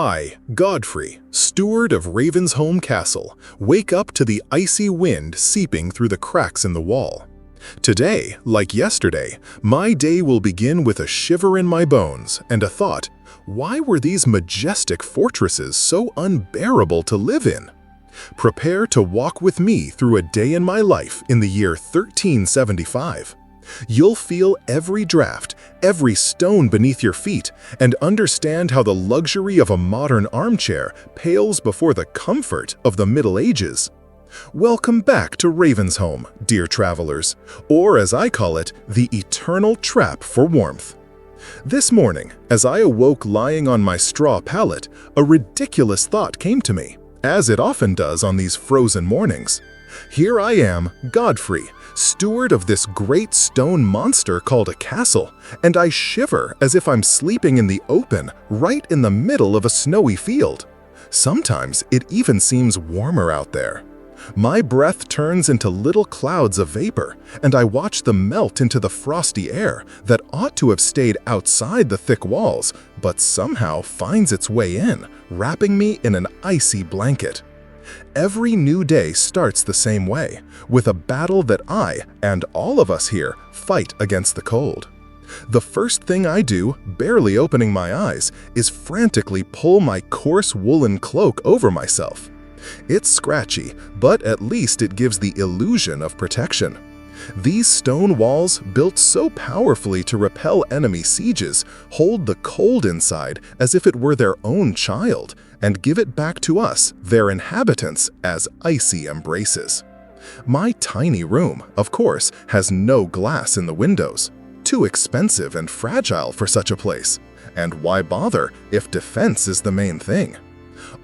I, Godfrey, steward of Ravensholm Castle, wake up to the icy wind seeping through the cracks in the wall. Today, like yesterday, my day will begin with a shiver in my bones and a thought: why were these majestic fortresses so unbearable to live in? Prepare to walk with me through a day in my life in the year 1375. You'll feel every draft, every stone beneath your feet, and understand how the luxury of a modern armchair pales before the comfort of the Middle Ages. Welcome back to Ravensholm, dear travelers, or as I call it, the eternal trap for warmth. This morning, as I awoke lying on my straw pallet, a ridiculous thought came to me, as it often does on these frozen mornings. Here I am, Godfrey, steward of this great stone monster called a castle, and I shiver as if I'm sleeping in the open, right in the middle of a snowy field. Sometimes it even seems warmer out there. My breath turns into little clouds of vapor, and I watch them melt into the frosty air that ought to have stayed outside the thick walls, but somehow finds its way in, wrapping me in an icy blanket. Every new day starts the same way, with a battle that I, and all of us here, fight against the cold. The first thing I do, barely opening my eyes, is frantically pull my coarse woolen cloak over myself. It's scratchy, but at least it gives the illusion of protection. These stone walls, built so powerfully to repel enemy sieges, hold the cold inside as if it were their own child, and give it back to us, their inhabitants, as icy embraces. My tiny room, of course, has no glass in the windows. Too expensive and fragile for such a place. And why bother if defense is the main thing?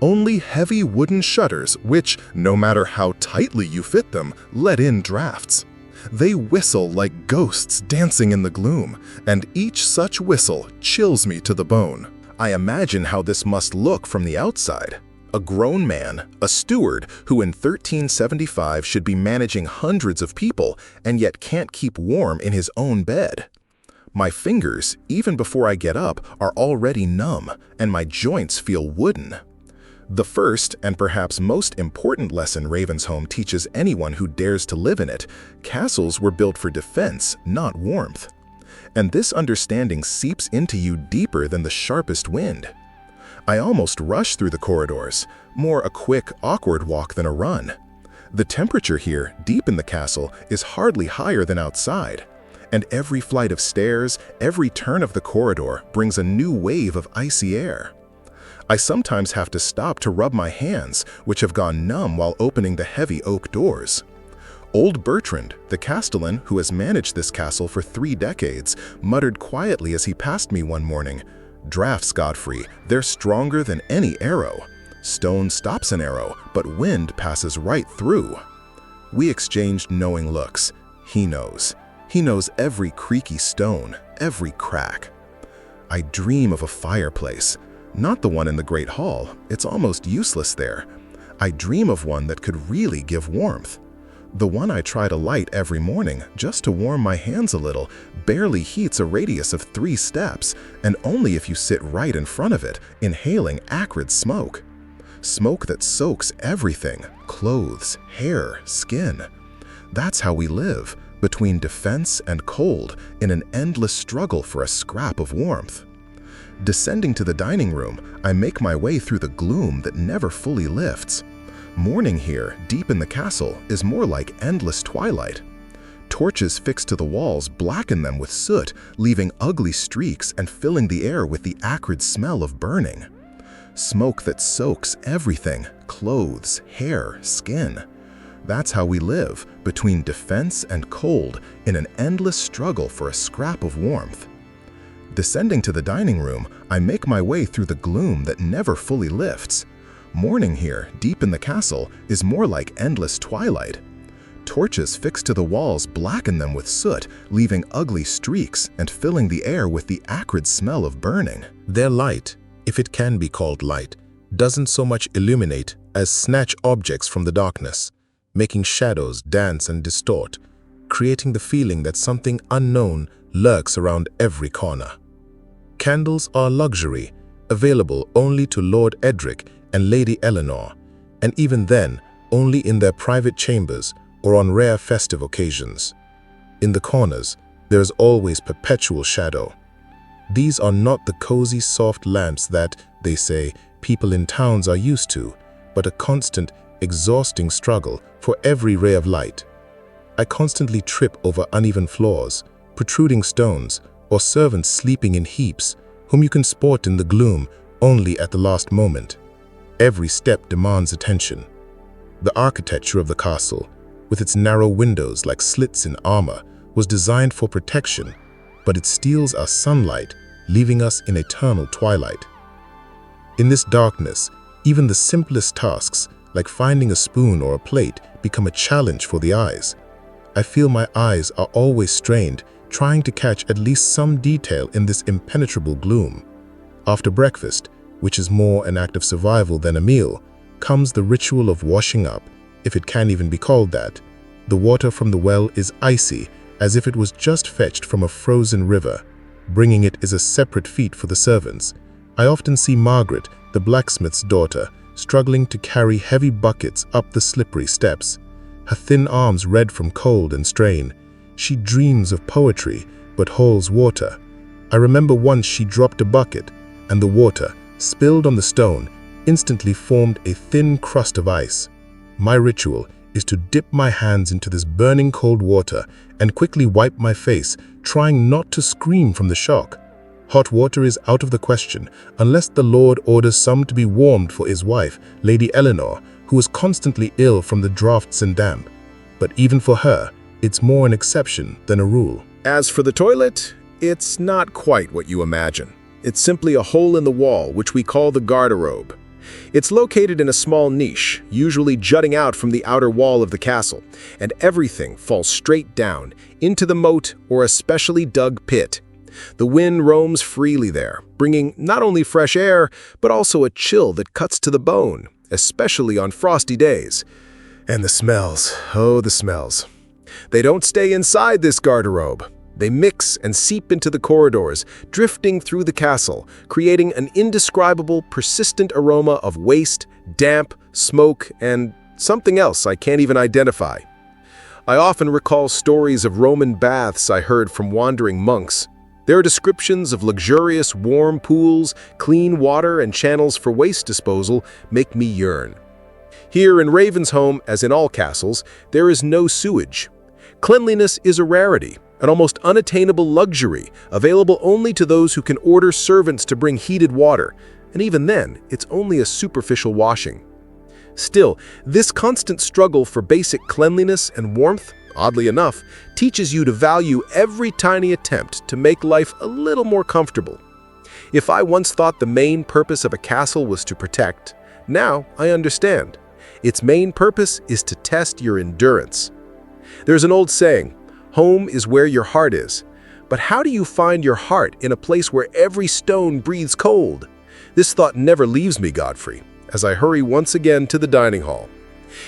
Only heavy wooden shutters which, no matter how tightly you fit them, let in drafts. They whistle like ghosts dancing in the gloom, and each such whistle chills me to the bone. I imagine how this must look from the outside. A grown man, a steward who in 1375 should be managing hundreds of people and yet can't keep warm in his own bed. My fingers, even before I get up, are already numb, and my joints feel wooden. The first and perhaps most important lesson Ravensholm teaches anyone who dares to live in it: castles were built for defense, not warmth. And this understanding seeps into you deeper than the sharpest wind. I almost rush through the corridors, more a quick, awkward walk than a run. The temperature here, deep in the castle, is hardly higher than outside, and every flight of stairs, every turn of the corridor brings a new wave of icy air. I sometimes have to stop to rub my hands, which have gone numb while opening the heavy oak doors. Old Bertrand, the castellan who has managed this castle for 3 decades, muttered quietly as he passed me one morning, "Drafts, Godfrey, they're stronger than any arrow. Stone stops an arrow, but wind passes right through." We exchanged knowing looks. He knows. He knows every creaky stone, every crack. I dream of a fireplace. Not the one in the Great Hall, it's almost useless there. I dream of one that could really give warmth. The one I try to light every morning, just to warm my hands a little, barely heats a radius of 3 steps, and only if you sit right in front of it, inhaling acrid smoke. Smoke that soaks everything: clothes, hair, skin. That's how we live, between defense and cold, in an endless struggle for a scrap of warmth. Descending to the dining room, I make my way through the gloom that never fully lifts. Morning here, deep in the castle, is more like endless twilight. Torches fixed to the walls blacken them with soot, leaving ugly streaks and filling the air with the acrid smell of burning. Smoke that soaks everything: clothes, hair, skin. That's how we live, between defense and cold, in an endless struggle for a scrap of warmth. Descending to the dining room, I make my way through the gloom that never fully lifts. Morning here, deep in the castle, is more like endless twilight. Torches fixed to the walls blacken them with soot, leaving ugly streaks and filling the air with the acrid smell of burning. Their light, if it can be called light, doesn't so much illuminate as snatch objects from the darkness, making shadows dance and distort, creating the feeling that something unknown lurks around every corner. Candles are luxury, available only to Lord Edric and Lady Eleanor, and even then, only in their private chambers or on rare festive occasions. In the corners, there is always perpetual shadow. These are not the cozy, soft lamps that, they say, people in towns are used to, but a constant, exhausting struggle for every ray of light. I constantly trip over uneven floors, protruding stones, or servants sleeping in heaps, whom you can spot in the gloom only at the last moment. Every step demands attention. The architecture of the castle, with its narrow windows like slits in armor, was designed for protection, but it steals our sunlight, leaving us in eternal twilight. In this darkness, even the simplest tasks, like finding a spoon or a plate, become a challenge for the eyes. I feel my eyes are always strained, trying to catch at least some detail in this impenetrable gloom. After breakfast, which is more an act of survival than a meal, comes the ritual of washing up, if it can even be called that. The water from the well is icy, as if it was just fetched from a frozen river. Bringing it is a separate feat for the servants. I often see Margaret, the blacksmith's daughter, struggling to carry heavy buckets up the slippery steps. Her thin arms red from cold and strain. She dreams of poetry, but hauls water. I remember once she dropped a bucket, and the water, spilled on the stone, instantly formed a thin crust of ice. My ritual is to dip my hands into this burning cold water and quickly wipe my face, trying not to scream from the shock. Hot water is out of the question, unless the Lord orders some to be warmed for his wife, Lady Eleanor, who is constantly ill from the draughts and damp. But even for her, it's more an exception than a rule. As for the toilet, it's not quite what you imagine. It's simply a hole in the wall, which we call the garderobe. It's located in a small niche, usually jutting out from the outer wall of the castle, and everything falls straight down into the moat or a specially dug pit. The wind roams freely there, bringing not only fresh air, but also a chill that cuts to the bone, especially on frosty days. And the smells, oh, the smells. They don't stay inside this garderobe. They mix and seep into the corridors, drifting through the castle, creating an indescribable, persistent aroma of waste, damp, smoke, and something else I can't even identify. I often recall stories of Roman baths I heard from wandering monks. Their descriptions of luxurious, warm pools, clean water, and channels for waste disposal make me yearn. Here in Ravensholm, as in all castles, there is no sewage. Cleanliness is a rarity, an almost unattainable luxury, available only to those who can order servants to bring heated water, and even then, it's only a superficial washing. Still, this constant struggle for basic cleanliness and warmth, oddly enough, teaches you to value every tiny attempt to make life a little more comfortable. If I once thought the main purpose of a castle was to protect, now I understand. Its main purpose is to test your endurance. There's an old saying, home is where your heart is. But how do you find your heart in a place where every stone breathes cold? This thought never leaves me, Godfrey, as I hurry once again to the dining hall.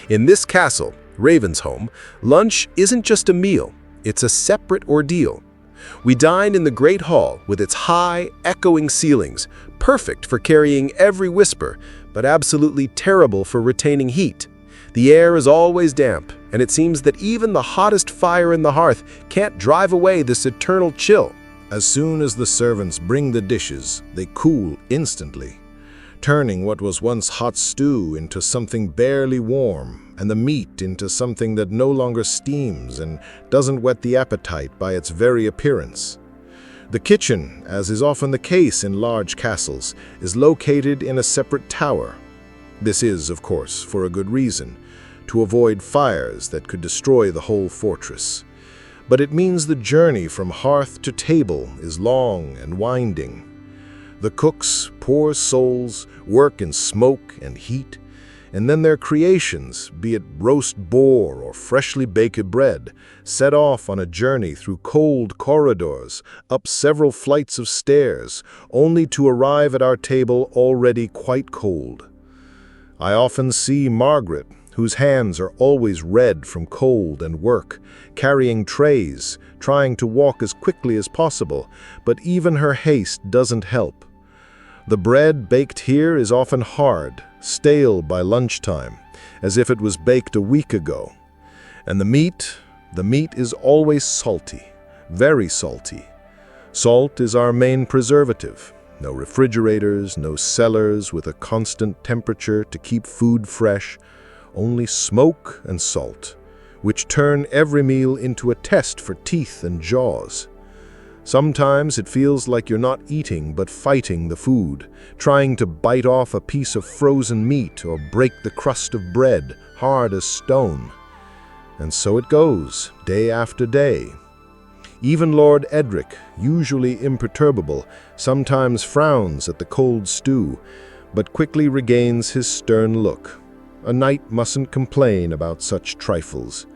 In this castle, Ravensholm, lunch isn't just a meal, it's a separate ordeal. We dine in the great hall with its high, echoing ceilings, perfect for carrying every whisper, but absolutely terrible for retaining heat. The air is always damp, and it seems that even the hottest fire in the hearth can't drive away this eternal chill. As soon as the servants bring the dishes, they cool instantly, turning what was once hot stew into something barely warm, and the meat into something that no longer steams and doesn't whet the appetite by its very appearance. The kitchen, as is often the case in large castles, is located in a separate tower. This is, of course, for a good reason, to avoid fires that could destroy the whole fortress. But it means the journey from hearth to table is long and winding. The cooks, poor souls, work in smoke and heat, and then their creations, be it roast boar or freshly baked bread, set off on a journey through cold corridors, up several flights of stairs, only to arrive at our table already quite cold. I often see Margaret, whose hands are always red from cold and work, carrying trays, trying to walk as quickly as possible, but even her haste doesn't help. The bread baked here is often hard, stale by lunchtime, as if it was baked a week ago. And the meat is always salty, very salty. Salt is our main preservative. No refrigerators, no cellars with a constant temperature to keep food fresh, only smoke and salt, which turn every meal into a test for teeth and jaws. Sometimes it feels like you're not eating but fighting the food, trying to bite off a piece of frozen meat or break the crust of bread, hard as stone. And so it goes, day after day. Even Lord Edric, usually imperturbable, sometimes frowns at the cold stew, but quickly regains his stern look. A knight mustn't complain about such trifles.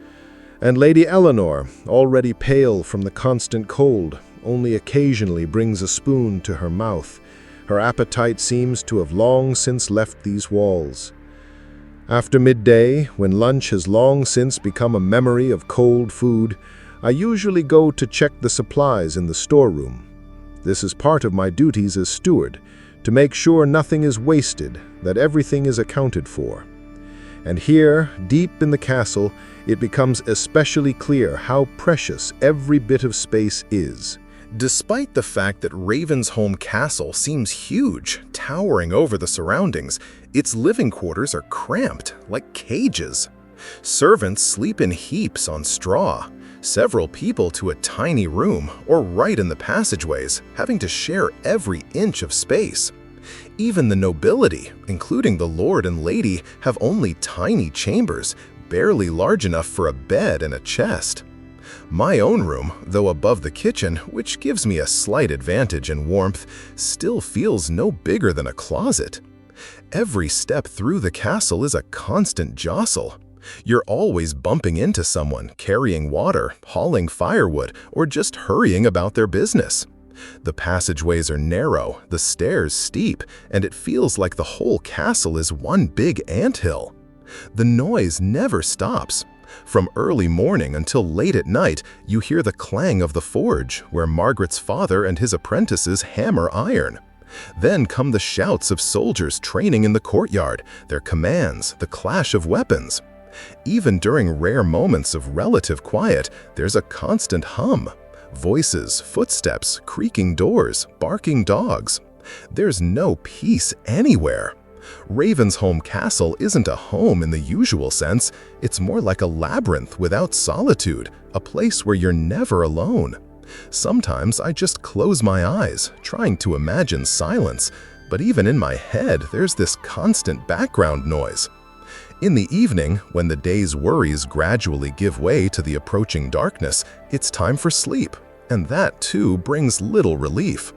And Lady Eleanor, already pale from the constant cold, only occasionally brings a spoon to her mouth. Her appetite seems to have long since left these walls. After midday, when lunch has long since become a memory of cold food, I usually go to check the supplies in the storeroom. This is part of my duties as steward, to make sure nothing is wasted, that everything is accounted for. And here, deep in the castle, it becomes especially clear how precious every bit of space is. Despite the fact that Ravensholm Castle seems huge, towering over the surroundings, its living quarters are cramped, like cages. Servants sleep in heaps on straw, several people to a tiny room or right in the passageways, having to share every inch of space. Even the nobility, including the lord and lady, have only tiny chambers, barely large enough for a bed and a chest. My own room, though above the kitchen, which gives me a slight advantage in warmth, still feels no bigger than a closet. Every step through the castle is a constant jostle. You're always bumping into someone, carrying water, hauling firewood, or just hurrying about their business. The passageways are narrow, the stairs steep, and it feels like the whole castle is one big anthill. The noise never stops. From early morning until late at night, you hear the clang of the forge, where Margaret's father and his apprentices hammer iron. Then come the shouts of soldiers training in the courtyard, their commands, the clash of weapons. Even during rare moments of relative quiet, there's a constant hum. Voices, footsteps, creaking doors, barking dogs. There's no peace anywhere. Ravensholm Castle isn't a home in the usual sense. It's more like a labyrinth without solitude, a place where you're never alone. Sometimes I just close my eyes, trying to imagine silence, but even in my head, there's this constant background noise. In the evening, when the day's worries gradually give way to the approaching darkness, it's time for sleep, and that too brings little relief.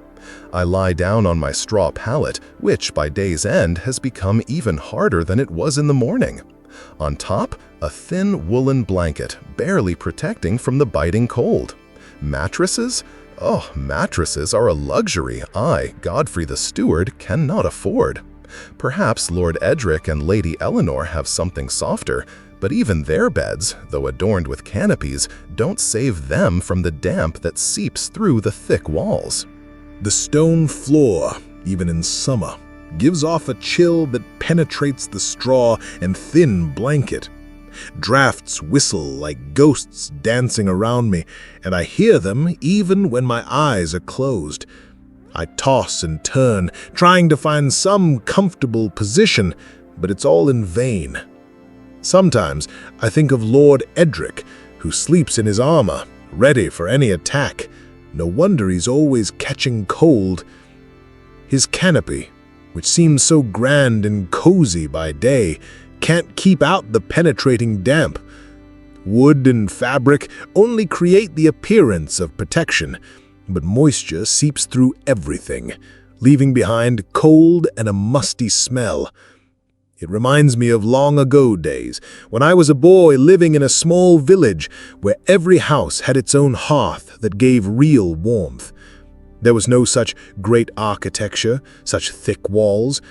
I lie down on my straw pallet, which by day's end has become even harder than it was in the morning. On top, a thin woolen blanket, barely protecting from the biting cold. Mattresses? Oh, mattresses are a luxury I, Godfrey the steward, cannot afford. Perhaps Lord Edric and Lady Eleanor have something softer, but even their beds, though adorned with canopies, don't save them from the damp that seeps through the thick walls. The stone floor, even in summer, gives off a chill that penetrates the straw and thin blanket. Drafts whistle like ghosts dancing around me, and I hear them even when my eyes are closed. I toss and turn, trying to find some comfortable position, but it's all in vain. Sometimes I think of Lord Edric, who sleeps in his armor, ready for any attack. No wonder he's always catching cold. His canopy, which seems so grand and cozy by day, can't keep out the penetrating damp. Wood and fabric only create the appearance of protection, but moisture seeps through everything, leaving behind cold and a musty smell. It reminds me of long ago days, when I was a boy living in a small village where every house had its own hearth that gave real warmth. There was no such great architecture, such thick walls,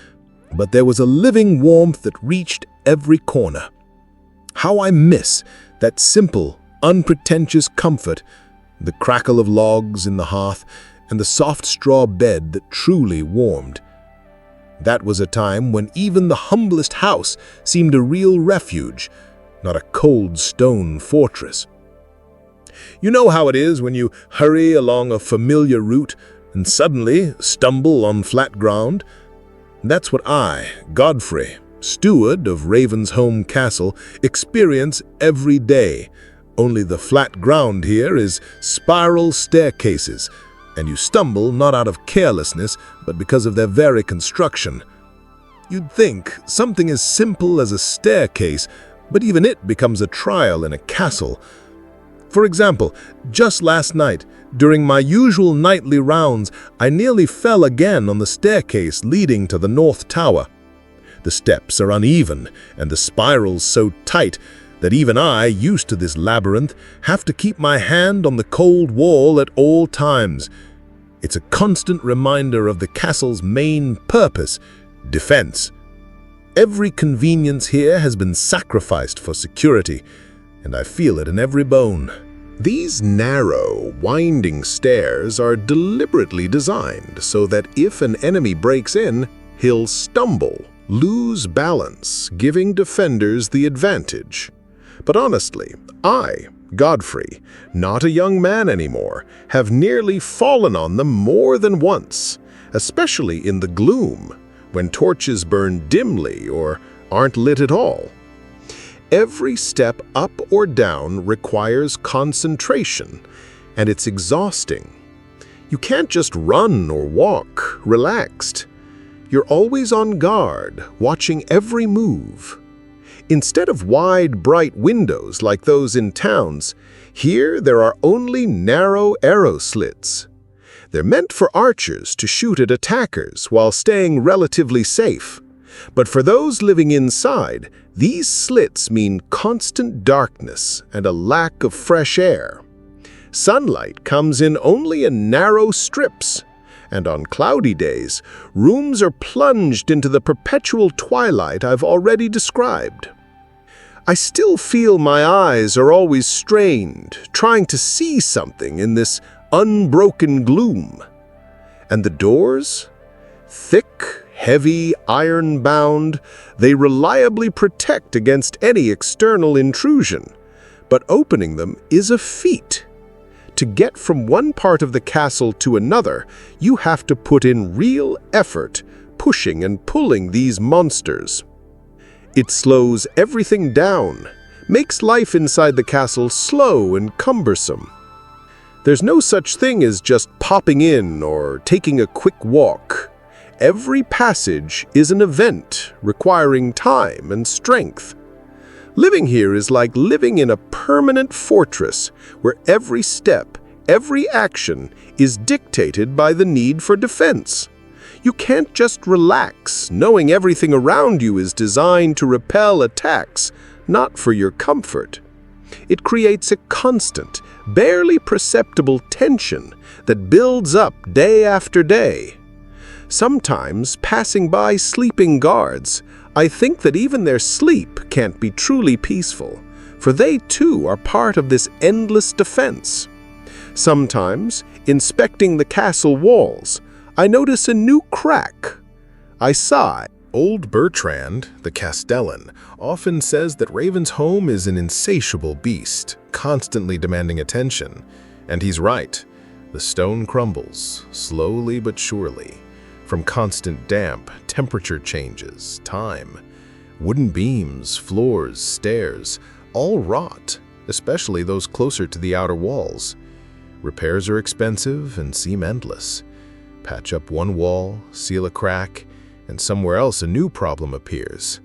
but there was a living warmth that reached every corner. How I miss that simple, unpretentious comfort, the crackle of logs in the hearth, and the soft straw bed that truly warmed. That was a time when even the humblest house seemed a real refuge, not a cold stone fortress. You know how it is when you hurry along a familiar route and suddenly stumble on flat ground? That's what I, Godfrey, steward of Ravensholm Castle, experience every day. Only the flat ground here is spiral staircases, and you stumble not out of carelessness, but because of their very construction. You'd think something as simple as a staircase, but even it becomes a trial in a castle. For example, just last night, during my usual nightly rounds, I nearly fell again on the staircase leading to the North Tower. The steps are uneven, and the spirals so tight that even I, used to this labyrinth, have to keep my hand on the cold wall at all times. It's a constant reminder of the castle's main purpose, defense. Every convenience here has been sacrificed for security, and I feel it in every bone. These narrow, winding stairs are deliberately designed so that if an enemy breaks in, he'll stumble, lose balance, giving defenders the advantage. But honestly, I, Godfrey, not a young man anymore, have nearly fallen on them more than once, especially in the gloom, when torches burn dimly or aren't lit at all. Every step up or down requires concentration, and it's exhausting. You can't just run or walk relaxed. You're always on guard, watching every move. Instead of wide, bright windows like those in towns, here there are only narrow arrow slits. They're meant for archers to shoot at attackers while staying relatively safe. But for those living inside, these slits mean constant darkness and a lack of fresh air. Sunlight comes in only in narrow strips, and on cloudy days, rooms are plunged into the perpetual twilight I've already described. I still feel my eyes are always strained, trying to see something in this unbroken gloom. And the doors? Thick, heavy, iron-bound, they reliably protect against any external intrusion. But opening them is a feat. To get from one part of the castle to another, you have to put in real effort, pushing and pulling these monsters. It slows everything down, makes life inside the castle slow and cumbersome. There's no such thing as just popping in or taking a quick walk. Every passage is an event requiring time and strength. Living here is like living in a permanent fortress where every step, every action is dictated by the need for defense. You can't just relax, knowing everything around you is designed to repel attacks, not for your comfort. It creates a constant, barely perceptible tension that builds up day after day. Sometimes, passing by sleeping guards, I think that even their sleep can't be truly peaceful, for they too are part of this endless defense. Sometimes, inspecting the castle walls, I notice a new crack. I sigh. Old Bertrand, the Castellan, often says that Ravensholm is an insatiable beast, constantly demanding attention. And he's right. The stone crumbles, slowly but surely, from constant damp, temperature changes, time. Wooden beams, floors, stairs, all rot, especially those closer to the outer walls. Repairs are expensive and seem endless. Patch up one wall, seal a crack, and somewhere else a new problem appears.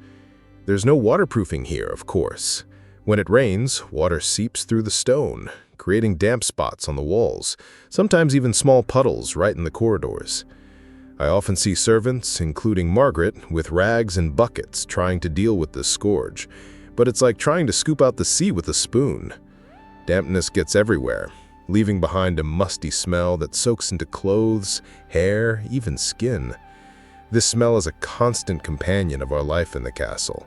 There's no waterproofing here, of course. When it rains, water seeps through the stone, creating damp spots on the walls, sometimes even small puddles right in the corridors. I often see servants, including Margaret, with rags and buckets trying to deal with this scourge, but it's like trying to scoop out the sea with a spoon. Dampness gets everywhere, leaving behind a musty smell that soaks into clothes, hair, even skin. This smell is a constant companion of our life in the castle.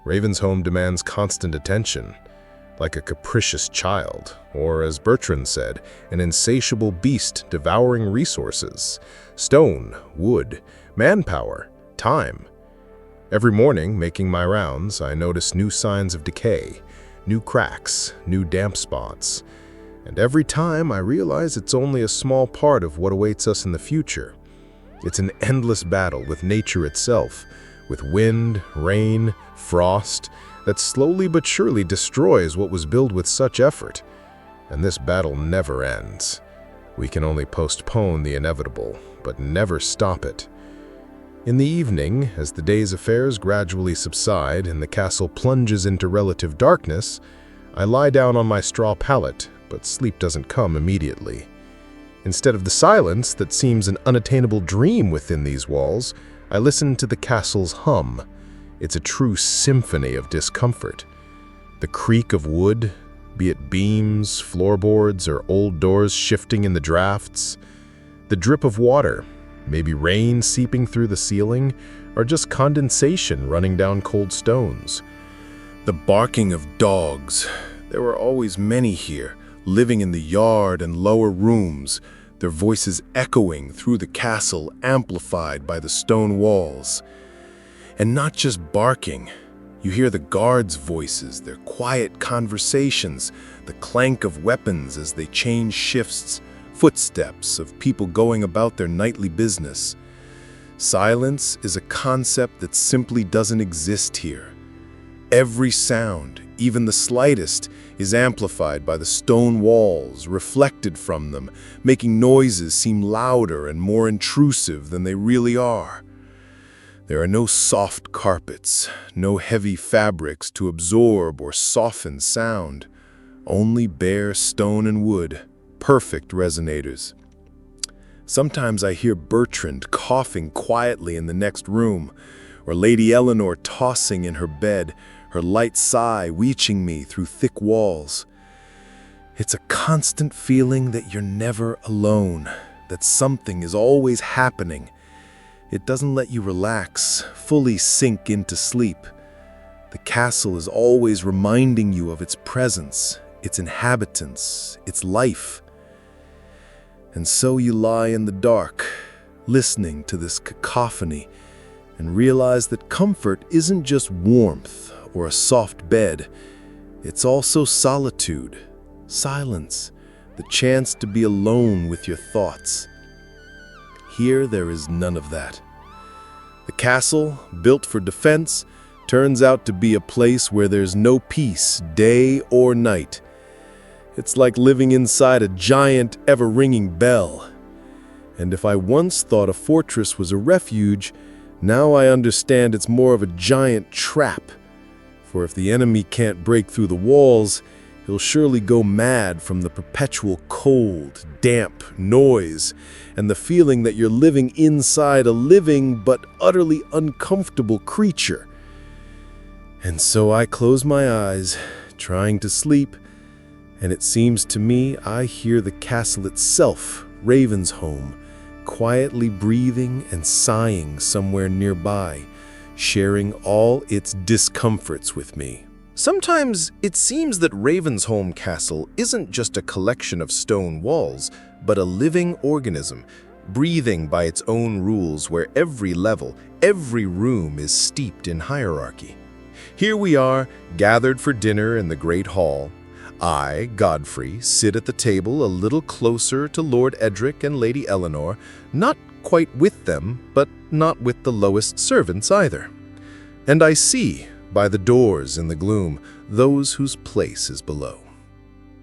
Ravensholm demands constant attention, like a capricious child, or as Bertrand said, an insatiable beast devouring resources, stone, wood, manpower, time. Every morning, making my rounds, I notice new signs of decay, new cracks, new damp spots. And every time I realize it's only a small part of what awaits us in the future. It's an endless battle with nature itself, with wind, rain, frost, that slowly but surely destroys what was built with such effort. And this battle never ends. We can only postpone the inevitable, but never stop it. In the evening, as the day's affairs gradually subside and the castle plunges into relative darkness, I lie down on my straw pallet, but sleep doesn't come immediately. Instead of the silence that seems an unattainable dream within these walls, I listen to the castle's hum. It's a true symphony of discomfort. The creak of wood, be it beams, floorboards, or old doors shifting in the drafts. The drip of water, maybe rain seeping through the ceiling, or just condensation running down cold stones. The barking of dogs. There were always many here, living in the yard and lower rooms, their voices echoing through the castle, amplified by the stone walls. And not just barking. You hear the guards' voices, their quiet conversations, the clank of weapons as they change shifts, footsteps of people going about their nightly business. Silence is a concept that simply doesn't exist here. Every sound, even the slightest, is amplified by the stone walls, reflected from them, making noises seem louder and more intrusive than they really are. There are no soft carpets, no heavy fabrics to absorb or soften sound, only bare stone and wood, perfect resonators. Sometimes I hear Bertrand coughing quietly in the next room, or Lady Eleanor tossing in her bed, her light sigh reaching me through thick walls. It's a constant feeling that you're never alone, that something is always happening. It doesn't let you relax, fully sink into sleep. The castle is always reminding you of its presence, its inhabitants, its life. And so you lie in the dark, listening to this cacophony, and realize that comfort isn't just warmth or a soft bed. It's also solitude, silence, the chance to be alone with your thoughts. Here there is none of that. The castle, built for defense, turns out to be a place where there's no peace, day or night. It's like living inside a giant, ever-ringing bell. And if I once thought a fortress was a refuge, now I understand it's more of a giant trap. For if the enemy can't break through the walls, he'll surely go mad from the perpetual cold, damp noise, and the feeling that you're living inside a living but utterly uncomfortable creature. And so I close my eyes, trying to sleep, and it seems to me I hear the castle itself, Ravensholm, quietly breathing and sighing somewhere nearby, sharing all its discomforts with me. Sometimes it seems that Ravensholm Castle isn't just a collection of stone walls, but a living organism, breathing by its own rules where every level, every room is steeped in hierarchy. Here we are, gathered for dinner in the great hall. I, Godfrey, sit at the table a little closer to Lord Edric and Lady Eleanor, not quite with them, but not with the lowest servants either. And I see, by the doors in the gloom, those whose place is below.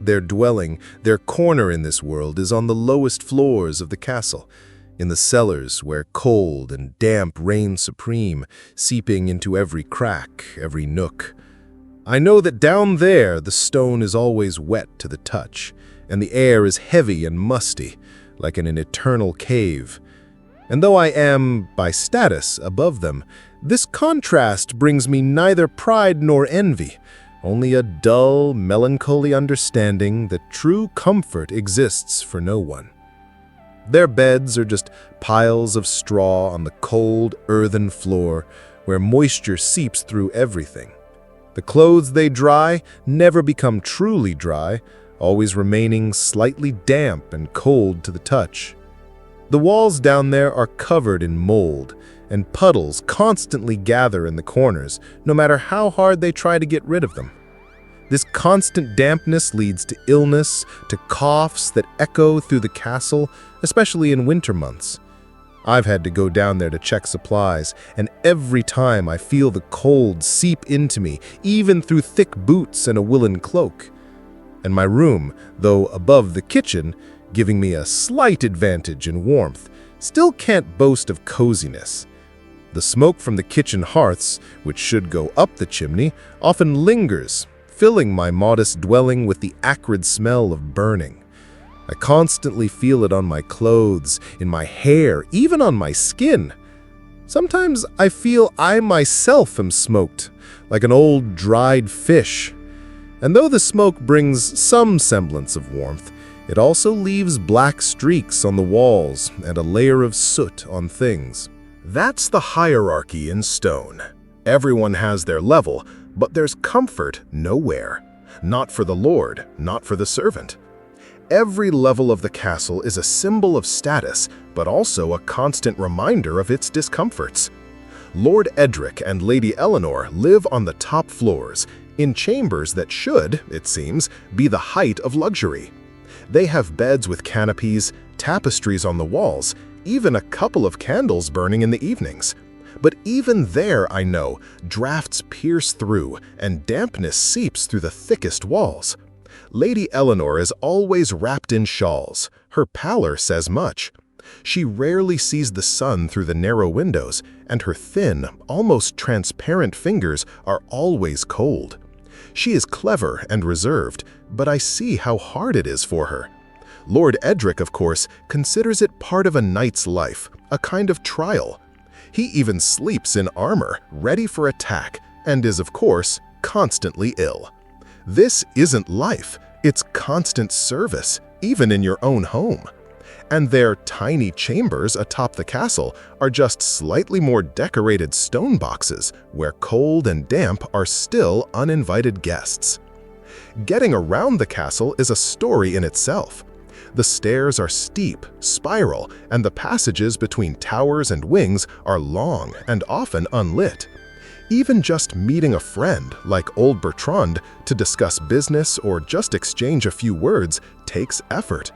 Their dwelling, their corner in this world is on the lowest floors of the castle, in the cellars where cold and damp reign supreme, seeping into every crack, every nook. I know that down there the stone is always wet to the touch, and the air is heavy and musty, like in an eternal cave. And though I am, by status, above them, this contrast brings me neither pride nor envy, only a dull, melancholy understanding that true comfort exists for no one. Their beds are just piles of straw on the cold, earthen floor where moisture seeps through everything. The clothes they dry never become truly dry, always remaining slightly damp and cold to the touch. The walls down there are covered in mold, and puddles constantly gather in the corners, no matter how hard they try to get rid of them. This constant dampness leads to illness, to coughs that echo through the castle, especially in winter months. I've had to go down there to check supplies, and every time I feel the cold seep into me, even through thick boots and a woolen cloak. And my room, though above the kitchen, giving me a slight advantage in warmth, still can't boast of coziness. The smoke from the kitchen hearths, which should go up the chimney, often lingers, filling my modest dwelling with the acrid smell of burning. I constantly feel it on my clothes, in my hair, even on my skin. Sometimes I feel I myself am smoked, like an old dried fish. And though the smoke brings some semblance of warmth, it also leaves black streaks on the walls and a layer of soot on things. That's the hierarchy in stone. Everyone has their level, but there's comfort nowhere. Not for the lord, not for the servant. Every level of the castle is a symbol of status, but also a constant reminder of its discomforts. Lord Edric and Lady Eleanor live on the top floors, in chambers that should, it seems, be the height of luxury. They have beds with canopies, tapestries on the walls, even a couple of candles burning in the evenings. But even there, I know, drafts pierce through and dampness seeps through the thickest walls. Lady Eleanor is always wrapped in shawls. Her pallor says much. She rarely sees the sun through the narrow windows, and her thin, almost transparent fingers are always cold. She is clever and reserved, but I see how hard it is for her. Lord Edric, of course, considers it part of a knight's life, a kind of trial. He even sleeps in armor, ready for attack, and is, of course, constantly ill. This isn't life, it's constant service, even in your own home. And their tiny chambers atop the castle are just slightly more decorated stone boxes where cold and damp are still uninvited guests. Getting around the castle is a story in itself. The stairs are steep, spiral, and the passages between towers and wings are long and often unlit. Even just meeting a friend, like old Bertrand, to discuss business or just exchange a few words takes effort.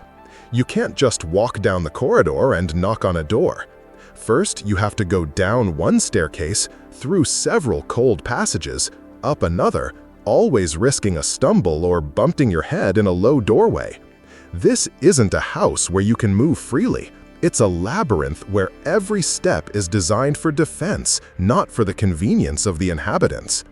You can't just walk down the corridor and knock on a door. First, you have to go down one staircase, through several cold passages, up another, always risking a stumble or bumping your head in a low doorway. This isn't a house where you can move freely. It's a labyrinth where every step is designed for defense, not for the convenience of the inhabitants.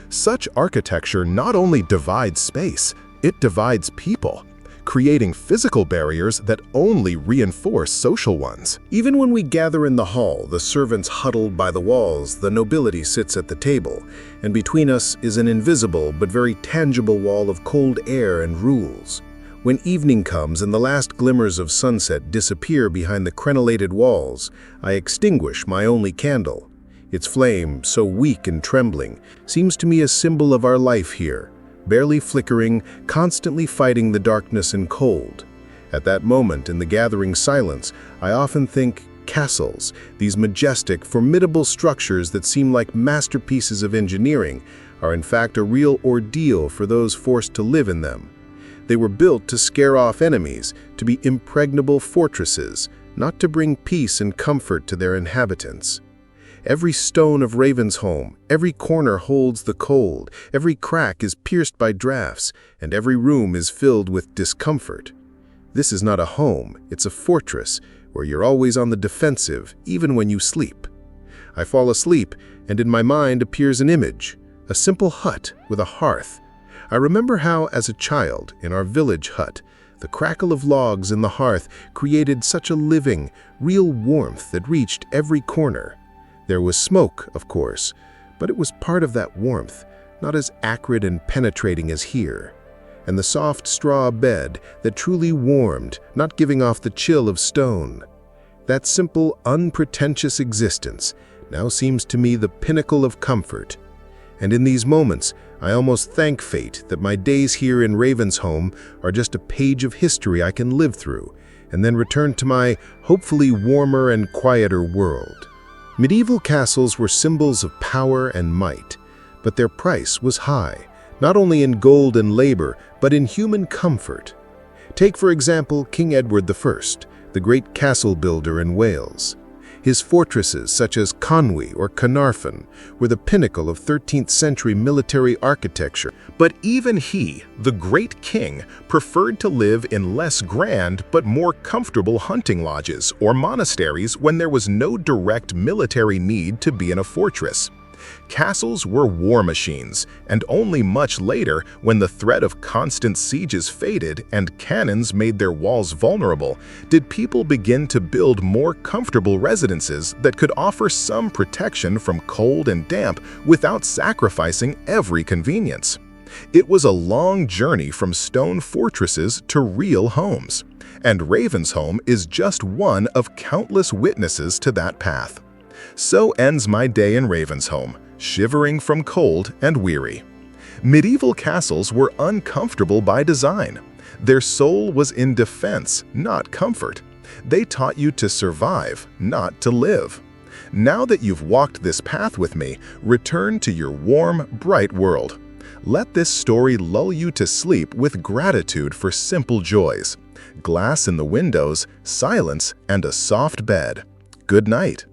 Such architecture not only divides space, it divides people, creating physical barriers that only reinforce social ones. Even when we gather in the hall, the servants huddled by the walls, the nobility sits at the table, and between us is an invisible but very tangible wall of cold air and rules. When evening comes and the last glimmers of sunset disappear behind the crenellated walls, I extinguish my only candle. Its flame, so weak and trembling, seems to me a symbol of our life here, barely flickering, constantly fighting the darkness and cold. At that moment, in the gathering silence, I often think castles, these majestic, formidable structures that seem like masterpieces of engineering, are in fact a real ordeal for those forced to live in them. They were built to scare off enemies, to be impregnable fortresses, not to bring peace and comfort to their inhabitants. Every stone of Ravensholm, every corner holds the cold, every crack is pierced by drafts, and every room is filled with discomfort. This is not a home, it's a fortress, where you're always on the defensive, even when you sleep. I fall asleep, and in my mind appears an image, a simple hut with a hearth. I remember how, as a child, in our village hut, the crackle of logs in the hearth created such a living, real warmth that reached every corner. There was smoke, of course, but it was part of that warmth, not as acrid and penetrating as here. And the soft straw bed that truly warmed, not giving off the chill of stone. That simple, unpretentious existence now seems to me the pinnacle of comfort. And in these moments, I almost thank fate that my days here in Ravensholm are just a page of history I can live through, and then return to my, hopefully warmer and quieter world. Medieval castles were symbols of power and might, but their price was high, not only in gold and labor, but in human comfort. Take, for example, King Edward I, the great castle builder in Wales. His fortresses, such as Conwy or Carnarvon, were the pinnacle of 13th century military architecture. But even he, the great king, preferred to live in less grand but more comfortable hunting lodges or monasteries when there was no direct military need to be in a fortress. Castles were war machines, and only much later, when the threat of constant sieges faded and cannons made their walls vulnerable, did people begin to build more comfortable residences that could offer some protection from cold and damp without sacrificing every convenience. It was a long journey from stone fortresses to real homes, and Ravensholm is just one of countless witnesses to that path. So ends my day in Ravensholm, shivering from cold and weary. Medieval castles were uncomfortable by design. Their soul was in defense, not comfort. They taught you to survive, not to live. Now that you've walked this path with me, return to your warm, bright world. Let this story lull you to sleep with gratitude for simple joys: glass in the windows, silence, and a soft bed. Good night.